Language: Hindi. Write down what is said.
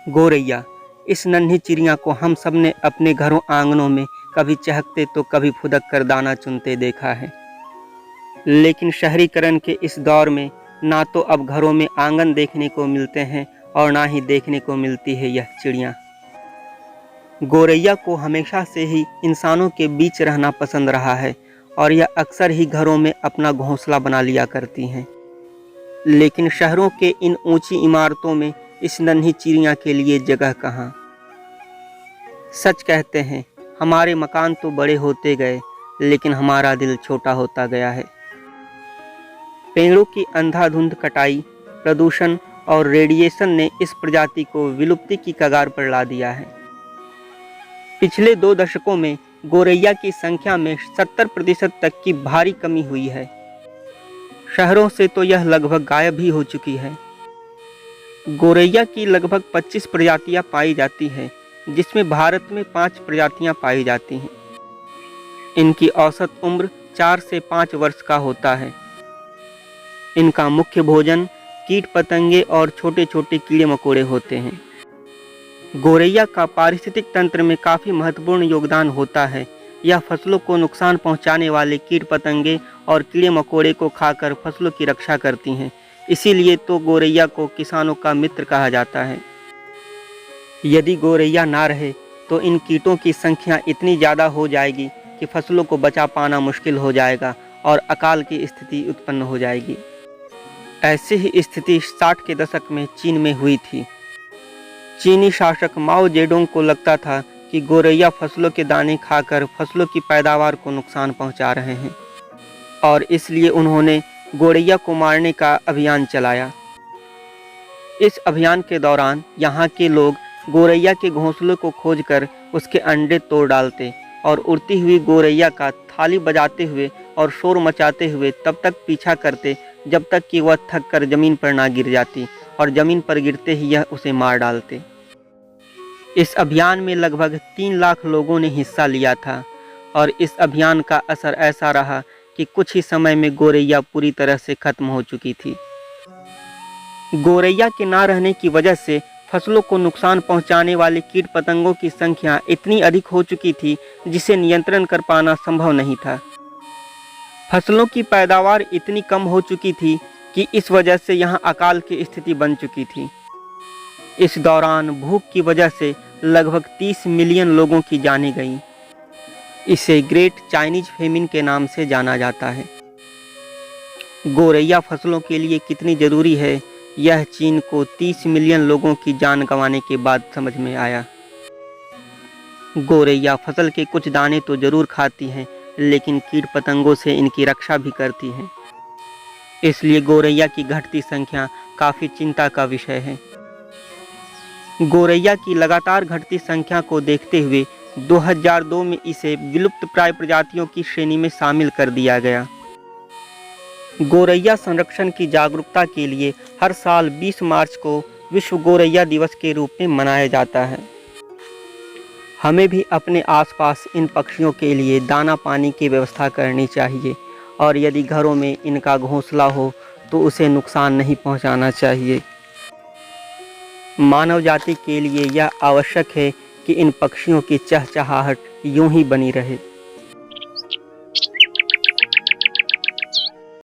गोरैया, इस नन्ही चिड़िया को हम सब ने अपने घरों आंगनों में कभी चहकते तो कभी फुदक कर दाना चुनते देखा है। लेकिन शहरीकरण के इस दौर में ना तो अब घरों में आंगन देखने को मिलते हैं और ना ही देखने को मिलती है यह चिड़िया। गोरैया को हमेशा से ही इंसानों के बीच रहना पसंद रहा है और यह अक्सर ही घरों में अपना घोंसला बना लिया करती हैं। लेकिन शहरों के इन ऊंची इमारतों में इस नन्ही चिड़िया के लिए जगह कहाँ। सच कहते हैं, हमारे मकान तो बड़े होते गए लेकिन हमारा दिल छोटा होता गया है। पेड़ों की अंधाधुंध कटाई, प्रदूषण और रेडिएशन ने इस प्रजाति को विलुप्ति की कगार पर ला दिया है। पिछले 2 दशकों में गोरैया की संख्या में 70% तक की भारी कमी हुई है। शहरों से तो यह लगभग गायब ही हो चुकी है। गोरैया की लगभग 25 प्रजातियां पाई जाती हैं, जिसमें भारत में 5 प्रजातियां पाई जाती हैं। इनकी औसत उम्र 4 से 5 वर्ष का होता है। इनका मुख्य भोजन कीट पतंगे और छोटे छोटे कीड़े मकोड़े होते हैं। गोरैया का पारिस्थितिक तंत्र में काफ़ी महत्वपूर्ण योगदान होता है। यह फसलों को नुकसान पहुंचाने वाले कीट पतंगे और कीड़े मकोड़े को खाकर फसलों की रक्षा करती हैं। इसीलिए तो गोरैया को किसानों का मित्र कहा जाता है। यदि गोरैया ना रहे तो इन कीटों की संख्या इतनी ज़्यादा हो जाएगी कि फसलों को बचा पाना मुश्किल हो जाएगा और अकाल की स्थिति उत्पन्न हो जाएगी। ऐसी ही स्थिति 60 के दशक में चीन में हुई थी। चीनी शासक माओ जेडोंग को लगता था कि गोरैया फसलों के दाने खाकर फसलों की पैदावार को नुकसान पहुंचा रहे हैं और इसलिए उन्होंने गोरैया को मारने का अभियान चलाया। इस अभियान के दौरान यहाँ के लोग गोरैया के घोंसलों को खोजकर उसके अंडे तोड़ डालते और उड़ती हुई गोरैया का थाली बजाते हुए और शोर मचाते हुए तब तक पीछा करते जब तक कि वह थक कर जमीन पर ना गिर जाती और जमीन पर गिरते ही यह उसे मार डालते। इस अभियान में लगभग 3 लाख लोगों ने हिस्सा लिया था और इस अभियान का असर ऐसा रहा कि कुछ ही समय में गोरैया पूरी तरह से खत्म हो चुकी थी। गोरैया के ना रहने की वजह से फसलों को नुकसान पहुंचाने वाले कीट पतंगों की संख्या इतनी अधिक हो चुकी थी जिसे नियंत्रण कर पाना संभव नहीं था। फसलों की पैदावार इतनी कम हो चुकी थी कि इस वजह से यहाँ अकाल की स्थिति बन चुकी थी। इस दौरान भूख की वजह से लगभग 30 मिलियन लोगों की जानें गईं। इसे ग्रेट चाइनीज फेमिन के नाम से जाना जाता है। गोरैया फसलों के लिए कितनी ज़रूरी है, यह चीन को 30 मिलियन लोगों की जान गंवाने के बाद समझ में आया। गोरैया फसल के कुछ दाने तो ज़रूर खाती हैं, लेकिन कीट पतंगों से इनकी रक्षा भी करती हैं। इसलिए गोरैया की घटती संख्या काफ़ी चिंता का विषय है। गोरैया की लगातार घटती संख्या को देखते हुए 2002 में इसे विलुप्त प्राय प्रजातियों की श्रेणी में शामिल कर दिया गया। गोरैया संरक्षण की जागरूकता के लिए हर साल 20 मार्च को विश्व गोरैया दिवस के रूप में मनाया जाता है। हमें भी अपने आसपास इन पक्षियों के लिए दाना पानी की व्यवस्था करनी चाहिए और यदि घरों में इनका घोंसला हो तो उसे नुकसान नहीं पहुंचाना चाहिए। मानव जाति के लिए यह आवश्यक है कि इन पक्षियों की चहचहाहट यूं ही बनी रहे।